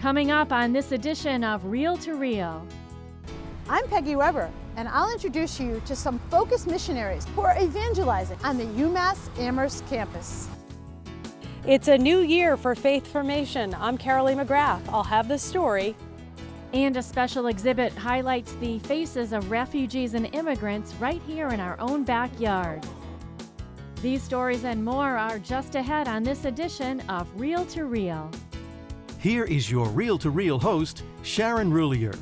Coming up on this edition of Reel to Reel. I'm Peggy Weber, and I'll introduce you to some Focus missionaries who are evangelizing on the UMass Amherst campus. It's a new year for faith formation. I'm Carolee McGrath. I'll have the story. And a special exhibit highlights the faces of refugees and immigrants right here in our own backyard. These stories and more are just ahead on this edition of Reel to Reel. Here is your Reel to Reel host, Sharon Roulier.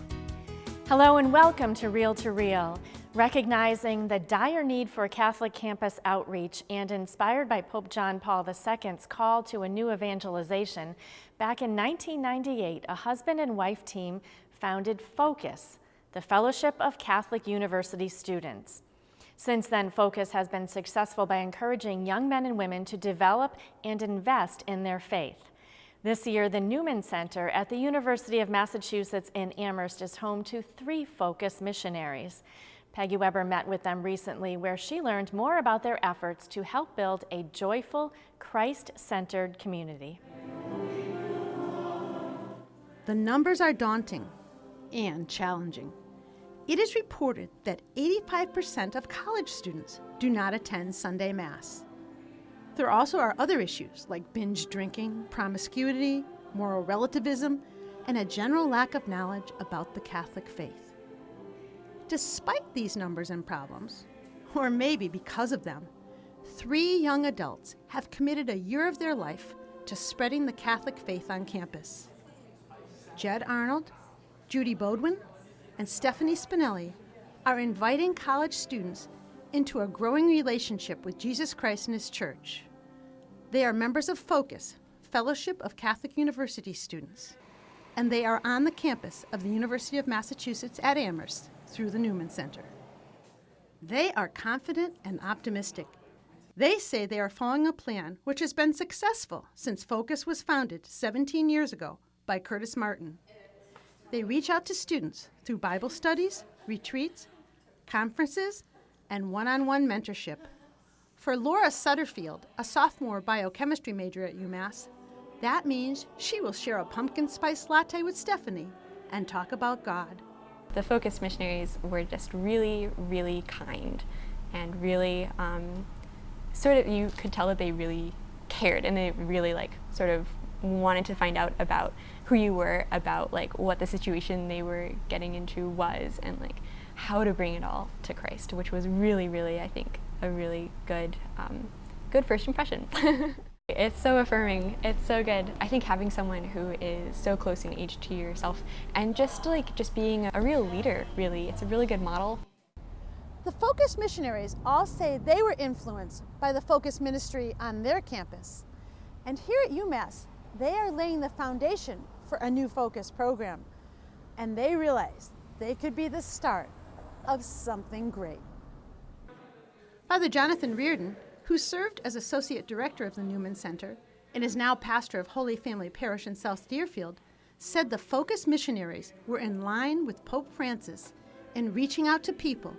Hello and welcome to Reel to Reel. Recognizing the dire need for Catholic campus outreach and inspired by Pope John Paul II's call to a new evangelization, back in 1998, a husband and wife team founded Focus, the Fellowship of Catholic University Students. Since then, Focus has been successful by encouraging young men and women to develop and invest in their faith. This year, the Newman Center at the University of Massachusetts in Amherst is home to 3 Focus missionaries. Peggy Weber met with them recently, where she learned more about their efforts to help build a joyful, Christ-centered community. The numbers are daunting and challenging. It is reported that 85% of college students do not attend Sunday Mass. There also are other issues like binge drinking, promiscuity, moral relativism, and a general lack of knowledge about the Catholic faith. Despite these numbers and problems, or maybe because of them, 3 young adults have committed a year of their life to spreading the Catholic faith on campus. Jed Arnold, Judy Bodwin, and Stephanie Spinelli are inviting college students into a growing relationship with Jesus Christ and His Church. They are members of Focus, Fellowship of Catholic University Students, and they are on the campus of the University of Massachusetts at Amherst through the Newman Center. They are confident and optimistic. They say they are following a plan which has been successful since Focus was founded 17 years ago by Curtis Martin. They reach out to students through Bible studies, retreats, conferences, and one-on-one mentorship. For Laura Sutterfield, a sophomore biochemistry major at UMass, that means she will share a pumpkin spice latte with Stephanie and talk about God. The Focus missionaries were just really, really kind and really you could tell that they really cared, and they really sort of wanted to find out about who you were, about what the situation they were getting into was, and how to bring it all to Christ, which was really, really, I think, a really good first impression. It's so affirming. It's so good. I think having someone who is so close in age to yourself and just being a real leader, really, it's a really good model. The Focus missionaries all say they were influenced by the Focus ministry on their campus. And here at UMass, they are laying the foundation for a new Focus program. And they realize they could be the start of something great. Father Jonathan Reardon, who served as Associate Director of the Newman Center and is now pastor of Holy Family Parish in South Deerfield, said the Focus missionaries were in line with Pope Francis in reaching out to people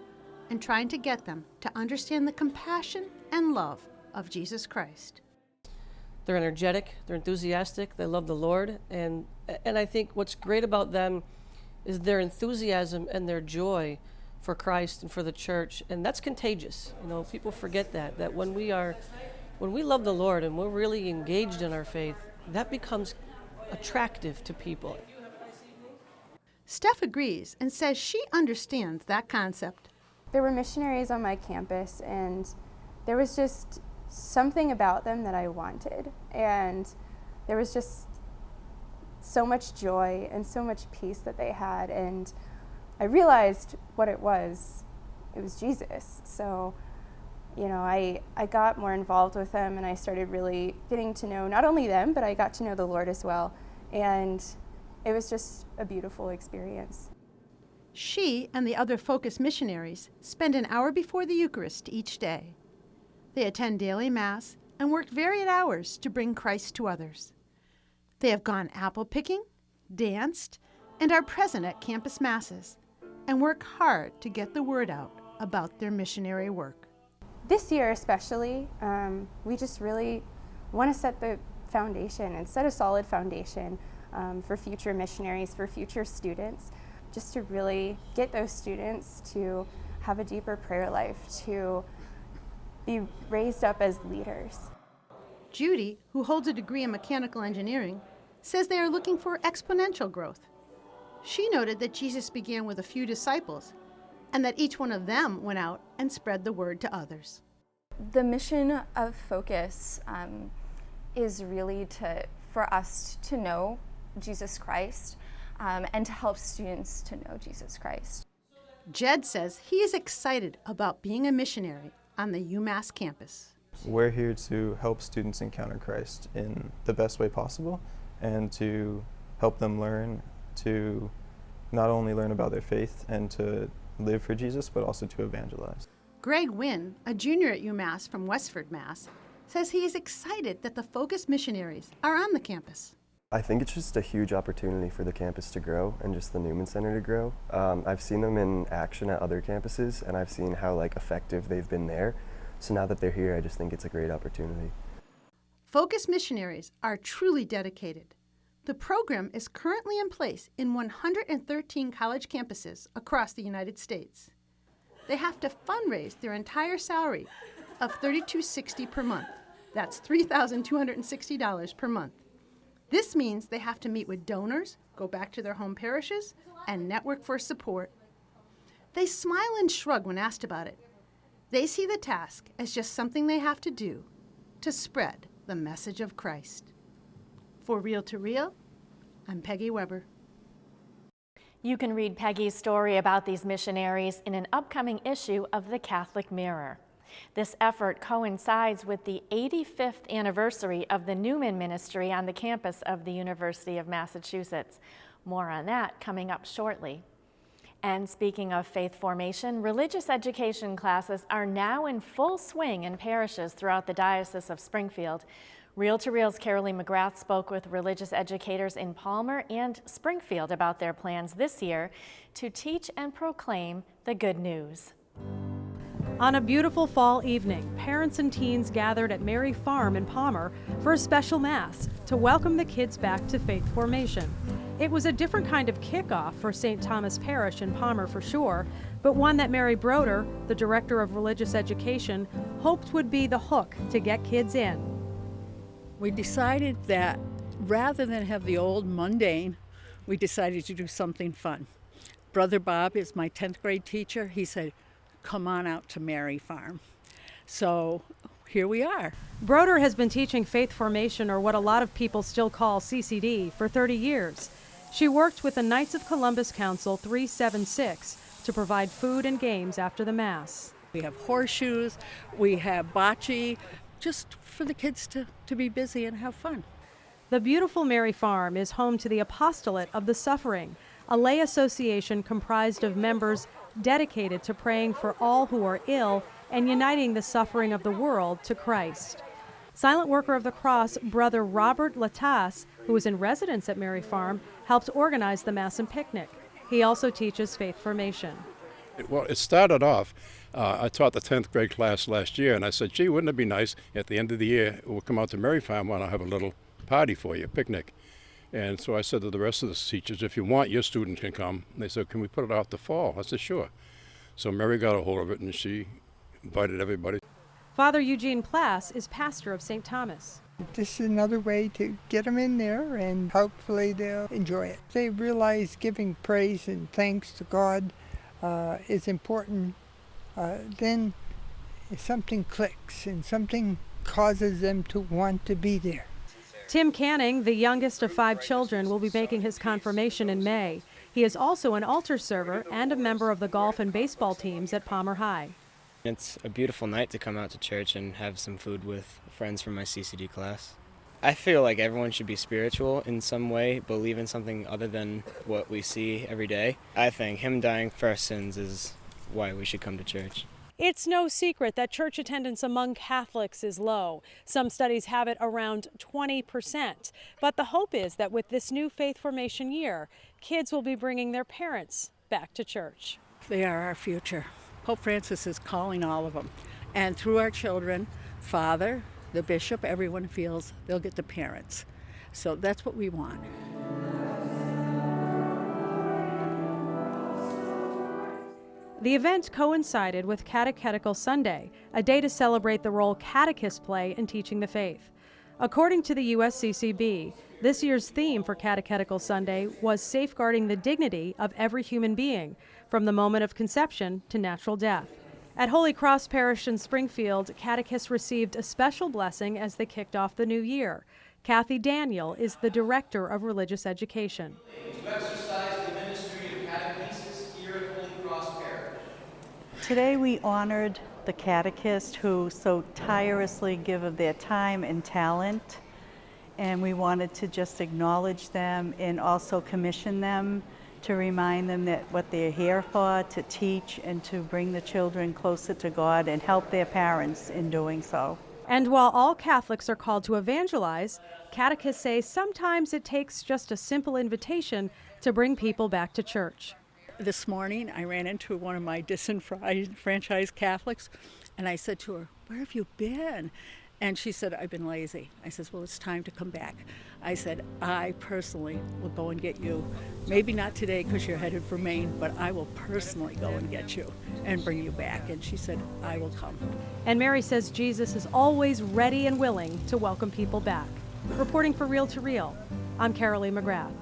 and trying to get them to understand the compassion and love of Jesus Christ. They're energetic, they're enthusiastic, they love the Lord, and I think what's great about them is their enthusiasm and their joy for Christ and for the church, and that's contagious. People forget that when we love the Lord and we're really engaged in our faith, that becomes attractive to people. Steph agrees and says she understands that concept. There were missionaries on my campus, and there was just something about them that I wanted, and there was just so much joy and so much peace that they had, and I realized what it was. It was Jesus. So, I got more involved with them, and I started really getting to know not only them, but I got to know the Lord as well. And it was just a beautiful experience. She and the other Focus missionaries spend an hour before the Eucharist each day. They attend daily Mass and work varied hours to bring Christ to others. They have gone apple picking, danced, and are present at campus masses, and work hard to get the word out about their missionary work. This year especially, we just really want to set the foundation and set a solid foundation for future missionaries, for future students, just to really get those students to have a deeper prayer life, to be raised up as leaders. Judy, who holds a degree in mechanical engineering, says they are looking for exponential growth. She noted that Jesus began with a few disciples and that each one of them went out and spread the word to others. The mission of Focus is really for us to know Jesus Christ and to help students to know Jesus Christ. Jed says he is excited about being a missionary on the UMass campus. We're here to help students encounter Christ in the best way possible and to help them learn to not only learn about their faith and to live for Jesus, but also to evangelize. Greg Wynn, a junior at UMass from Westford, Mass., says he is excited that the Focus missionaries are on the campus. I think it's just a huge opportunity for the campus to grow and just the Newman Center to grow. I've seen them in action at other campuses, and I've seen how effective they've been there. So now that they're here, I just think it's a great opportunity. Focus missionaries are truly dedicated. The program is currently in place in 113 college campuses across the United States. They have to fundraise their entire salary of $32.60 per month. That's $3,260 per month. This means they have to meet with donors, go back to their home parishes, and network for support. They smile and shrug when asked about it. They see the task as just something they have to do to spread the message of Christ. For Reel to Reel, I'm Peggy Weber. You can read Peggy's story about these missionaries in an upcoming issue of the Catholic Mirror. This effort coincides with the 85th anniversary of the Newman Ministry on the campus of the University of Massachusetts. More on that coming up shortly. And speaking of faith formation, religious education classes are now in full swing in parishes throughout the Diocese of Springfield. Reel to Reel's Carolee McGrath spoke with religious educators in Palmer and Springfield about their plans this year to teach and proclaim the good news. On a beautiful fall evening, parents and teens gathered at Mary Farm in Palmer for a special mass to welcome the kids back to faith formation. It was a different kind of kickoff for St. Thomas Parish in Palmer for sure, but one that Mary Broder, the Director of Religious Education, hoped would be the hook to get kids in. We decided that rather than have the old mundane, we decided to do something fun. Brother Bob is my 10th grade teacher. He said, come on out to Mary Farm. So here we are. Broder has been teaching faith formation, or what a lot of people still call CCD, for 30 years. She worked with the Knights of Columbus Council 376 to provide food and games after the Mass. We have horseshoes, we have bocce, just for the kids to be busy and have fun. The beautiful Mary Farm is home to the Apostolate of the Suffering, a lay association comprised of members dedicated to praying for all who are ill and uniting the suffering of the world to Christ. Silent Worker of the Cross, Brother Robert Latas, who is in residence at Mary Farm, helped organize the Mass and picnic. He also teaches faith formation. Well, it started off, I taught the 10th grade class last year, and I said, gee, wouldn't it be nice at the end of the year, we'll come out to Mary Farm, want to have a little party for you, picnic. And so I said to the rest of the teachers, if you want, your student can come. And they said, can we put it out the fall? I said, sure. So Mary got a hold of it, and she invited everybody. Father Eugene Plass is pastor of St. Thomas. This is another way to get them in there, and hopefully they'll enjoy it. They realize giving praise and thanks to God is important. Then something clicks and something causes them to want to be there. Tim Canning, the youngest of 5 children, will be making his confirmation in May. He is also an altar server and a member of the golf and baseball teams at Palmer High. It's a beautiful night to come out to church and have some food with friends from my CCD class. I feel like everyone should be spiritual in some way, believe in something other than what we see every day. I think him dying for our sins is why we should come to church. It's no secret that church attendance among Catholics is low. Some studies have it around 20%. But the hope is that with this new faith formation year, kids will be bringing their parents back to church. They are our future. Pope Francis is calling all of them. And through our children, Father, the bishop, everyone feels they'll get the parents. So that's what we want. The event coincided with Catechetical Sunday, a day to celebrate the role catechists play in teaching the faith. According to the USCCB, this year's theme for Catechetical Sunday was safeguarding the dignity of every human being, from the moment of conception to natural death. At Holy Cross Parish in Springfield, catechists received a special blessing as they kicked off the new year. Kathy Daniel is the Director of Religious Education. To exercise the ministry of catechesis here at Holy Cross Parish. Today we honored the catechists who so tirelessly give of their time and talent, and we wanted to just acknowledge them and also commission them to remind them that what they're here for, to teach and to bring the children closer to God and help their parents in doing so. And while all Catholics are called to evangelize, catechists say sometimes it takes just a simple invitation to bring people back to church. This morning I ran into one of my disenfranchised Catholics and I said to her, "Where have you been?" And she said, "I've been lazy." I said, "Well, it's time to come back." I said, "I personally will go and get you. Maybe not today because you're headed for Maine, but I will personally go and get you and bring you back." And she said, "I will come." And Mary says Jesus is always ready and willing to welcome people back. Reporting for Reel to Reel, I'm Carolee McGrath.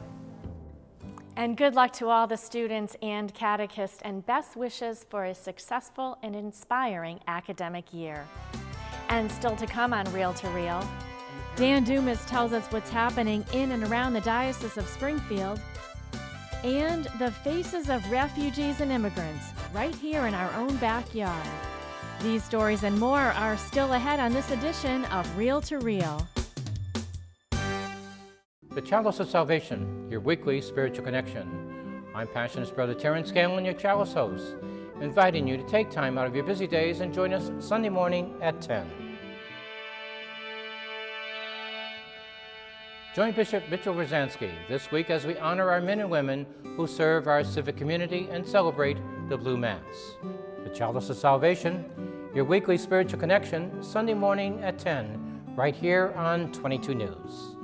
And good luck to all the students and catechists, and best wishes for a successful and inspiring academic year. And still to come on Reel to Reel, Dan Dumas tells us what's happening in and around the Diocese of Springfield, and the faces of refugees and immigrants right here in our own backyard. These stories and more are still ahead on this edition of Reel to Reel. The Chalice of Salvation, your weekly spiritual connection. I'm Passionist Brother Terrence Scanlon, your Chalice host, inviting you to take time out of your busy days and join us Sunday morning at 10. Join Bishop Mitchell Wrzanski this week as we honor our men and women who serve our civic community and celebrate the Blue Mass. The Chalice of Salvation, your weekly spiritual connection, Sunday morning at 10, right here on 22 News.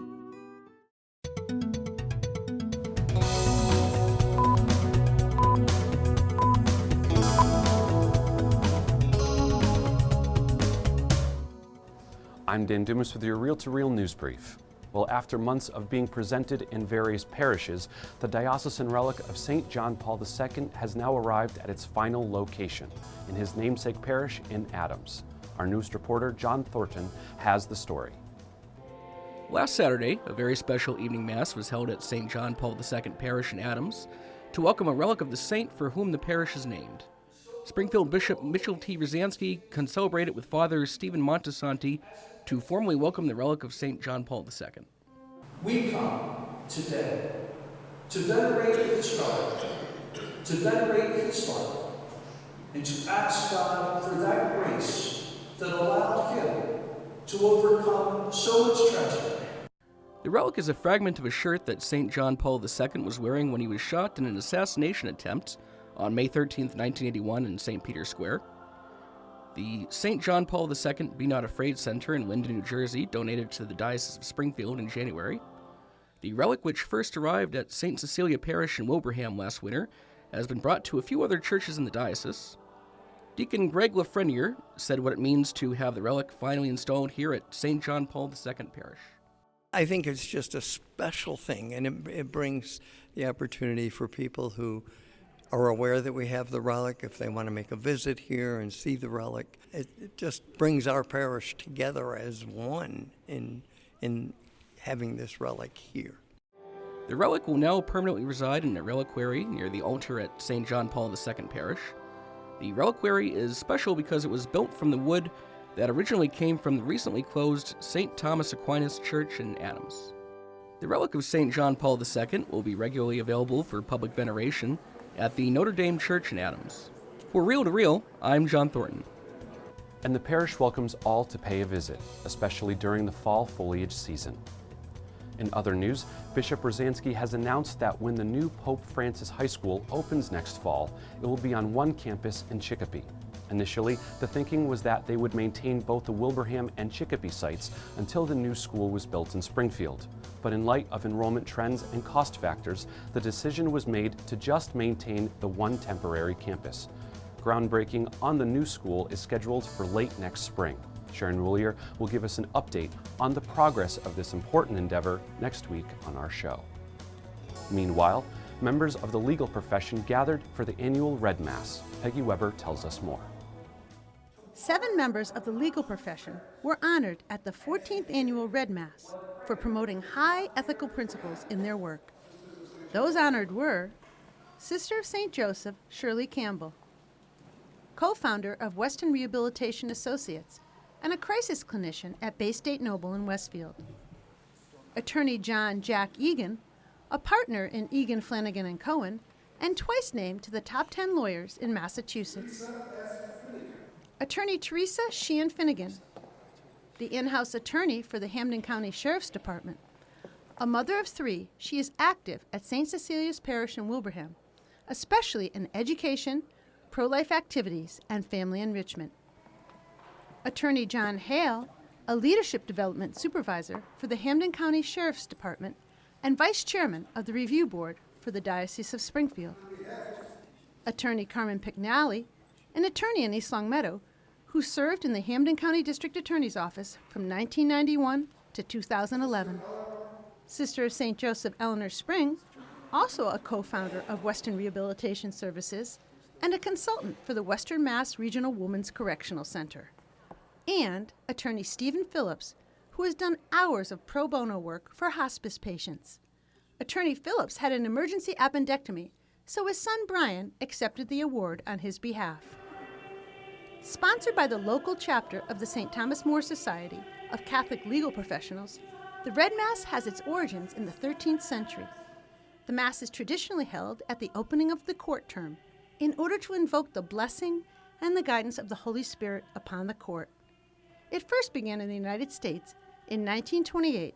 I'm Dan Dumas with your Reel to Reel news brief. Well, after months of being presented in various parishes, the diocesan relic of St. John Paul II has now arrived at its final location, in his namesake parish in Adams. Our news reporter, John Thornton, has the story. Last Saturday, a very special evening mass was held at St. John Paul II Parish in Adams to welcome a relic of the saint for whom the parish is named. Springfield Bishop Mitchell T. Wrzanski celebrated with Father Stephen Montesanti to formally welcome the relic of St. John Paul II. We come today to venerate his relic, to venerate his life, and to ask God for that grace that allowed him to overcome so much tragedy. The relic is a fragment of a shirt that St. John Paul II was wearing when he was shot in an assassination attempt on May 13, 1981 in St. Peter's Square. The St. John Paul II Be Not Afraid Center in Linden, New Jersey, donated to the Diocese of Springfield in January. The relic, which first arrived at St. Cecilia Parish in Wilbraham last winter, has been brought to a few other churches in the diocese. Deacon Greg Lafreniere said what it means to have the relic finally installed here at St. John Paul II Parish. I think it's just a special thing, and it brings the opportunity for people who are aware that we have the relic, if they want to make a visit here and see the relic. It just brings our parish together as one in having this relic here. The relic will now permanently reside in a reliquary near the altar at St. John Paul II Parish. The reliquary is special because it was built from the wood that originally came from the recently closed St. Thomas Aquinas Church in Adams. The relic of St. John Paul II will be regularly available for public veneration at the Notre Dame Church in Adams. For Reel to Reel, I'm John Thornton. And the parish welcomes all to pay a visit, especially during the fall foliage season. In other news, Bishop Wrzanski has announced that when the new Pope Francis High School opens next fall, it will be on one campus in Chicopee. Initially, the thinking was that they would maintain both the Wilbraham and Chicopee sites until the new school was built in Springfield. But in light of enrollment trends and cost factors, the decision was made to just maintain the one temporary campus. groundbreaking on the new school is scheduled for late next spring. Sharon Woolier will give us an update on the progress of this important endeavor next week on our show. Meanwhile, members of the legal profession gathered for the annual Red Mass. Peggy Weber tells us more. 7 members of the legal profession were honored at the 14th annual Red Mass for promoting high ethical principles in their work. Those honored were Sister of St. Joseph, Shirley Campbell, co-founder of Western Rehabilitation Associates and a crisis clinician at Bay State Noble in Westfield, Attorney John Jack Egan, a partner in Egan, Flanagan & Cohen, and twice named to the top 10 lawyers in Massachusetts, Attorney Teresa Sheehan Finnegan, the in-house attorney for the Hampden County Sheriff's Department. A mother of 3, she is active at St. Cecilia's Parish in Wilbraham, especially in education, pro-life activities, and family enrichment. Attorney John Hale, a leadership development supervisor for the Hampden County Sheriff's Department and vice chairman of the review board for the Diocese of Springfield. Attorney Carmen Pignali, an attorney in East Longmeadow, who served in the Hampden County District Attorney's Office from 1991 to 2011. Sister of St. Joseph Eleanor Spring, also a co-founder of Western Rehabilitation Services and a consultant for the Western Mass Regional Women's Correctional Center. And Attorney Stephen Phillips, who has done hours of pro bono work for hospice patients. Attorney Phillips had an emergency appendectomy, so his son Brian accepted the award on his behalf. Sponsored by the local chapter of the St. Thomas More Society of Catholic Legal Professionals, the Red Mass has its origins in the 13th century. The Mass is traditionally held at the opening of the court term in order to invoke the blessing and the guidance of the Holy Spirit upon the court. It first began in the United States in 1928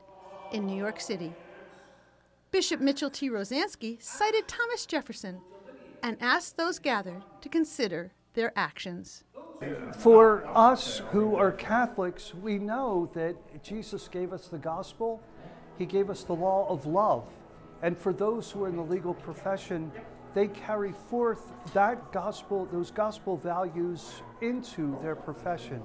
in New York City. Bishop Mitchell T. Rosansky cited Thomas Jefferson and asked those gathered to consider their actions. For us who are Catholics, we know that Jesus gave us the gospel. He gave us the law of love. And for those who are in the legal profession, they carry forth that gospel, those gospel values into their profession.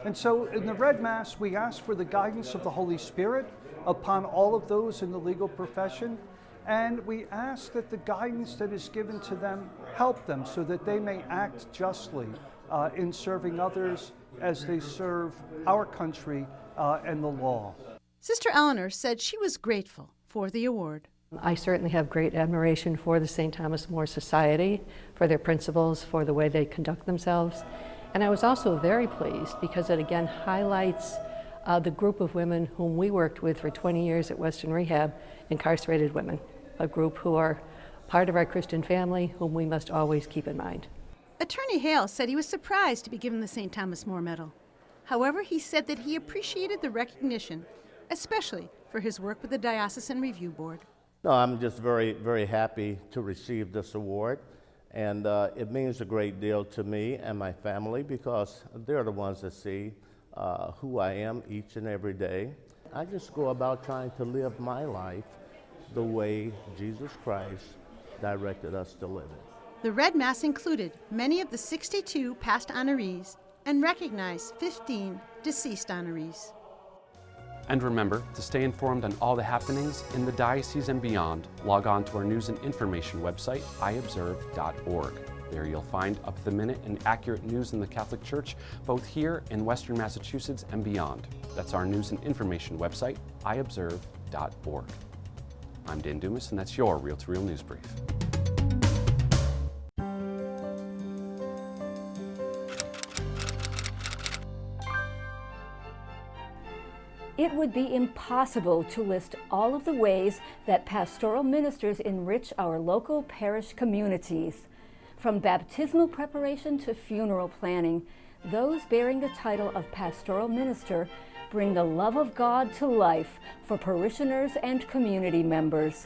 And so in the Red Mass, we ask for the guidance of the Holy Spirit upon all of those in the legal profession. And we ask that the guidance that is given to them help them so that they may act justly in serving others as they serve our country and the law. Sister Eleanor said she was grateful for the award. I certainly have great admiration for the St. Thomas More Society, for their principles, for the way they conduct themselves. And I was also very pleased because it again highlights the group of women whom we worked with for 20 years at Western Rehab, incarcerated women, a group who are part of our Christian family whom we must always keep in mind. Attorney Hale said he was surprised to be given the St. Thomas More Medal. However, he said that he appreciated the recognition, especially for his work with the Diocesan Review Board. No, I'm just very, very happy to receive this award. And it means a great deal to me and my family because they're the ones that see who I am each and every day. I just go about trying to live my life the way Jesus Christ directed us to live it. The Red Mass included many of the 62 past honorees and recognized 15 deceased honorees. And remember, to stay informed on all the happenings in the diocese and beyond, log on to our news and information website, iobserve.org. There you'll find up-to-the-minute and accurate news in the Catholic Church, both here in Western Massachusetts and beyond. That's our news and information website, iobserve.org. I'm Dan Dumas, and that's your Reel to Reel News Brief. It would be impossible to list all of the ways that pastoral ministers enrich our local parish communities. From baptismal preparation to funeral planning, those bearing the title of pastoral minister bring the love of God to life for parishioners and community members.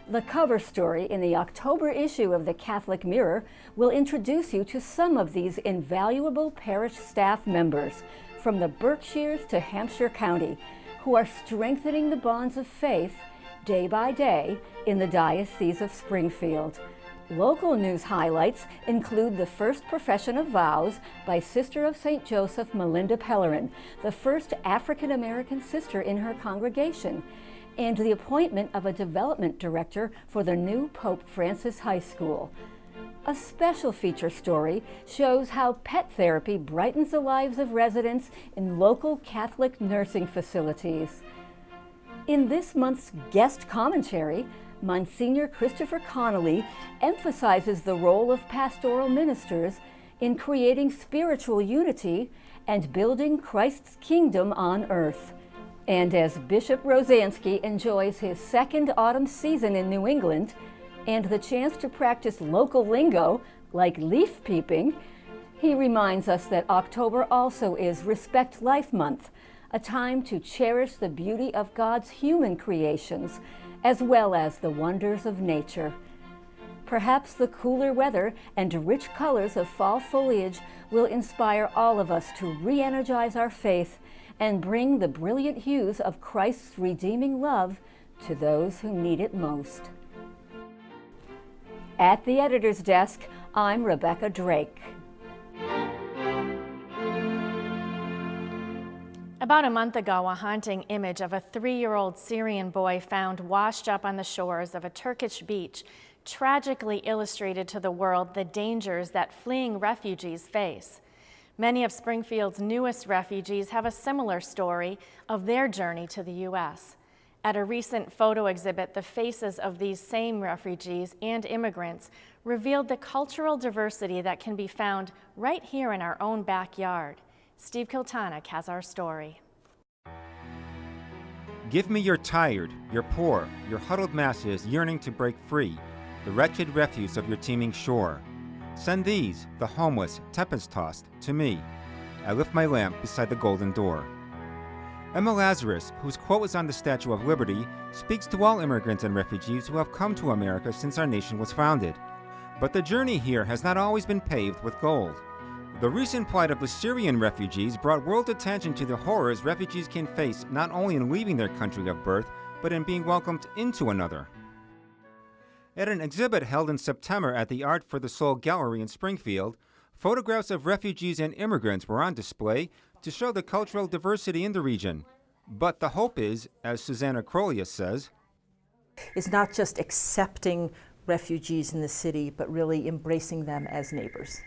The cover story in the October issue of the Catholic Mirror will introduce you to some of these invaluable parish staff members from the Berkshires to Hampshire County, who are strengthening the bonds of faith day by day in the Diocese of Springfield. Local news highlights include the first profession of vows by Sister of St. Joseph Melinda Pellerin, the first African-American sister in her congregation, and the appointment of a development director for the new Pope Francis High School. A special feature story shows how pet therapy brightens the lives of residents in local Catholic nursing facilities. In this month's guest commentary, Monsignor Christopher Connolly emphasizes the role of pastoral ministers in creating spiritual unity and building Christ's kingdom on earth. And as Bishop Rosansky enjoys his second autumn season in New England and the chance to practice local lingo like leaf peeping, he reminds us that October also is Respect Life Month, a time to cherish the beauty of God's human creations as well as the wonders of nature. Perhaps the cooler weather and rich colors of fall foliage will inspire all of us to re-energize our faith and bring the brilliant hues of Christ's redeeming love to those who need it most. At the editor's desk, I'm Rebecca Drake. About a month ago, a haunting image of a 3-year-old Syrian boy found washed up on the shores of a Turkish beach tragically illustrated to the world the dangers that fleeing refugees face. Many of Springfield's newest refugees have a similar story of their journey to the U.S. At a recent photo exhibit, the faces of these same refugees and immigrants revealed the cultural diversity that can be found right here in our own backyard. Steve Kiltonick has our story. Give me your tired, your poor, your huddled masses yearning to break free, the wretched refuse of your teeming shore. Send these, the homeless, tempest-tossed, to me. I lift my lamp beside the golden door. Emma Lazarus, whose quote is on the Statue of Liberty, speaks to all immigrants and refugees who have come to America since our nation was founded. But the journey here has not always been paved with gold. The recent plight of the Syrian refugees brought world attention to the horrors refugees can face not only in leaving their country of birth, but in being welcomed into another. At an exhibit held in September at the Art for the Soul Gallery in Springfield, photographs of refugees and immigrants were on display to show the cultural diversity in the region. But the hope is, as Susanna Crolius says, it's not just accepting refugees in the city, but really embracing them as neighbors.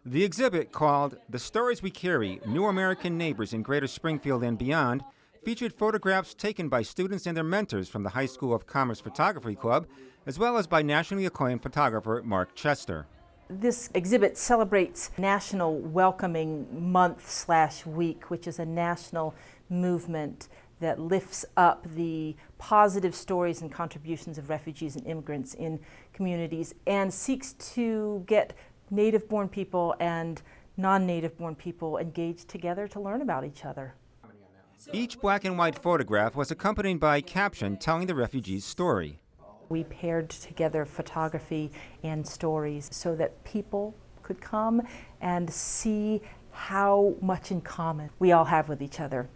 The exhibit, called The Stories We Carry, New American Neighbors in Greater Springfield and Beyond, featured photographs taken by students and their mentors from the High School of Commerce Photography Club, as well as by nationally acclaimed photographer Mark Chester. This exhibit celebrates National Welcoming Month/week, which is a national movement that lifts up the positive stories and contributions of refugees and immigrants in communities and seeks to get native-born people and non-native-born people engaged together to learn about each other. Each black and white photograph was accompanied by a caption telling the refugee's story. We paired together photography and stories so that people could come and see how much in common we all have with each other.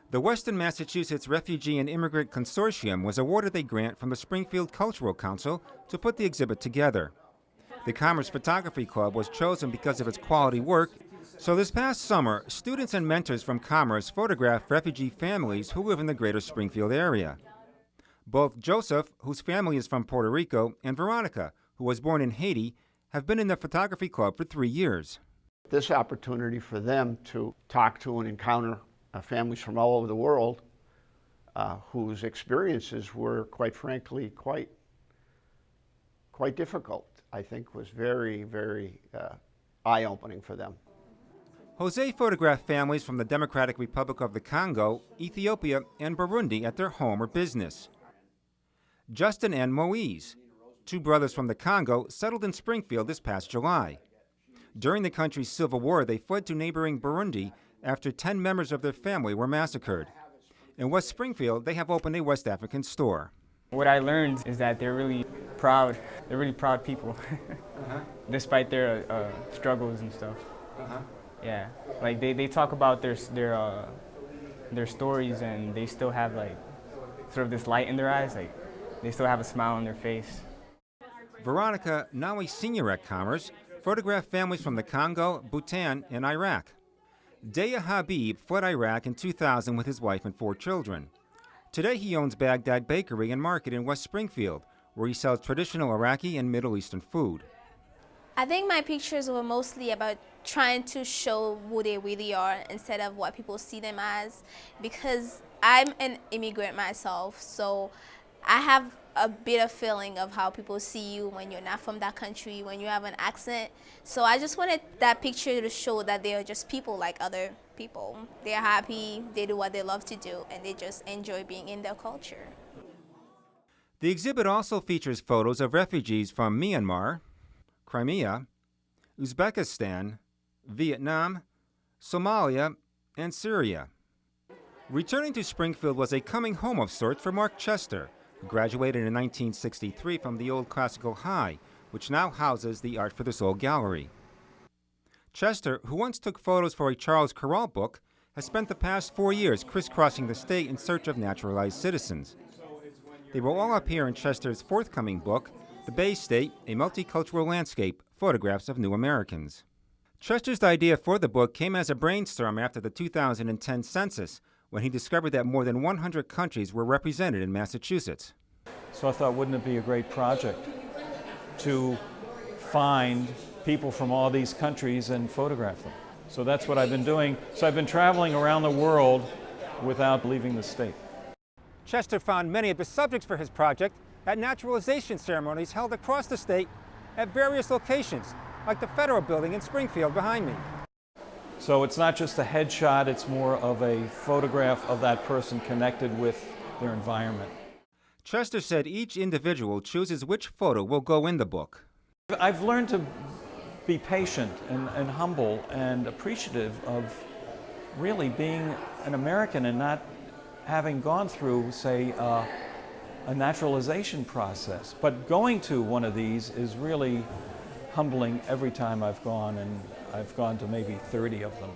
The Western Massachusetts Refugee and Immigrant Consortium was awarded a grant from the Springfield Cultural Council to put the exhibit together. The Commerce Photography Club was chosen because of its quality work, so this past summer, students and mentors from Commerce photographed refugee families who live in the greater Springfield area. Both Joseph, whose family is from Puerto Rico, and Veronica, who was born in Haiti, have been in the photography club for 3 years. This opportunity for them to talk to and encounter families from all over the world whose experiences were, quite frankly, quite difficult, I think was very, very eye-opening for them. Jose photographed families from the Democratic Republic of the Congo, Ethiopia, and Burundi at their home or business. Justin and Moise, two brothers from the Congo, settled in Springfield this past July. During the country's civil war, they fled to neighboring Burundi after 10 members of their family were massacred. In West Springfield, they have opened a West African store. What I learned is that they're really proud. They're really proud people, despite their struggles and stuff. Yeah, like they talk about their stories, and they still have like sort of this light in their eyes. Like they still have a smile on their face. Veronica, now a senior at Commerce, photographed families from the Congo, Bhutan, and Iraq. Deya Habib fled Iraq in 2000 with his wife and 4 children. Today he owns Baghdad Bakery and Market in West Springfield, where he sells traditional Iraqi and Middle Eastern food. I think my pictures were mostly about trying to show who they really are instead of what people see them as, because I'm an immigrant myself, so I have a bit of feeling of how people see you when you're not from that country, when you have an accent. So I just wanted that picture to show that they are just people like other people. They're happy, they do what they love to do, and they just enjoy being in their culture. The exhibit also features photos of refugees from Myanmar, Crimea, Uzbekistan, Vietnam, Somalia, and Syria. Returning to Springfield was a coming home of sorts for Mark Chester, who graduated in 1963 from the old Classical High, which now houses the Art for the Soul Gallery. Chester, who once took photos for a Charles Corral book, has spent the past 4 years crisscrossing the state in search of naturalized citizens. They will all appear in Chester's forthcoming book, The Bay State, A Multicultural Landscape, Photographs of New Americans. Chester's idea for the book came as a brainstorm after the 2010 census, when he discovered that more than 100 countries were represented in Massachusetts. So I thought, wouldn't it be a great project to find people from all these countries and photograph them? So that's what I've been doing. So I've been traveling around the world without leaving the state. Chester found many of the subjects for his project at naturalization ceremonies held across the state at various locations, like the Federal Building in Springfield behind me. So it's not just a headshot, it's more of a photograph of that person connected with their environment. Chester said each individual chooses which photo will go in the book. I've learned to be patient and humble and appreciative of really being an American and not having gone through, say, a naturalization process. But going to one of these is really humbling every time I've gone, and I've gone to maybe 30 of them.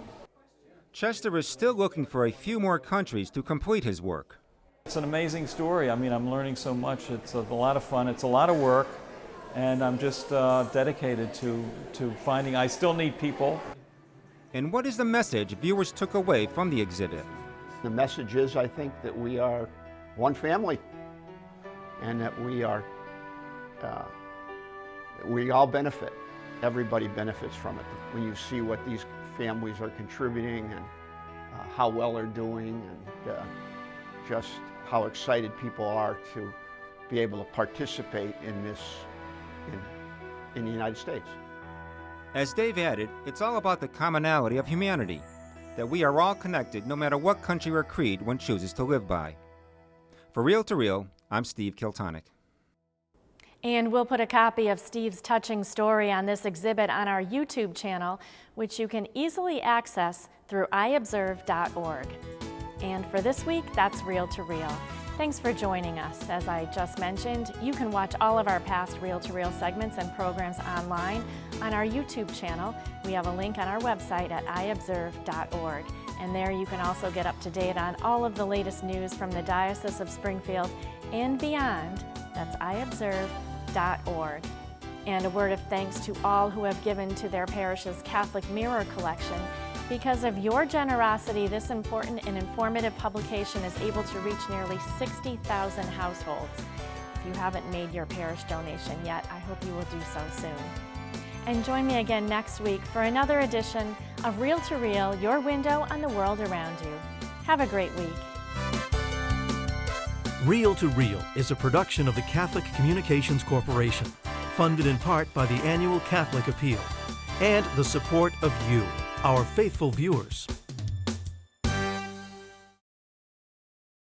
Chester is still looking for a few more countries to complete his work. It's an amazing story. I mean, I'm learning so much. It's a lot of fun. It's a lot of work, and I'm just dedicated to finding. I still need people. And what is the message viewers took away from the exhibit? The message is, I think, that we are one family, and that we are we all benefit. Everybody benefits from it. When you see what these families are contributing and how well they're doing, and just how excited people are to be able to participate in this in the United States. As Dave added, it's all about the commonality of humanity, that we are all connected no matter what country or creed one chooses to live by. For Reel to Reel, I'm Steve Kiltonic. And we'll put a copy of Steve's touching story on this exhibit on our YouTube channel, which you can easily access through iobserve.org. And for this week, that's Reel to Reel. Thanks for joining us. As I just mentioned, you can watch all of our past Reel to Reel segments and programs online on our YouTube channel. We have a link on our website at iobserve.org. And there you can also get up to date on all of the latest news from the Diocese of Springfield and beyond. That's iobserve.org. And a word of thanks to all who have given to their parish's Catholic Mirror collection. Because of your generosity, this important and informative publication is able to reach nearly 60,000 households. If you haven't made your parish donation yet, I hope you will do so soon. And join me again next week for another edition of Reel to Reel, your window on the world around you. Have a great week. Reel to Reel is a production of the Catholic Communications Corporation, funded in part by the annual Catholic Appeal, and the support of you, our faithful viewers.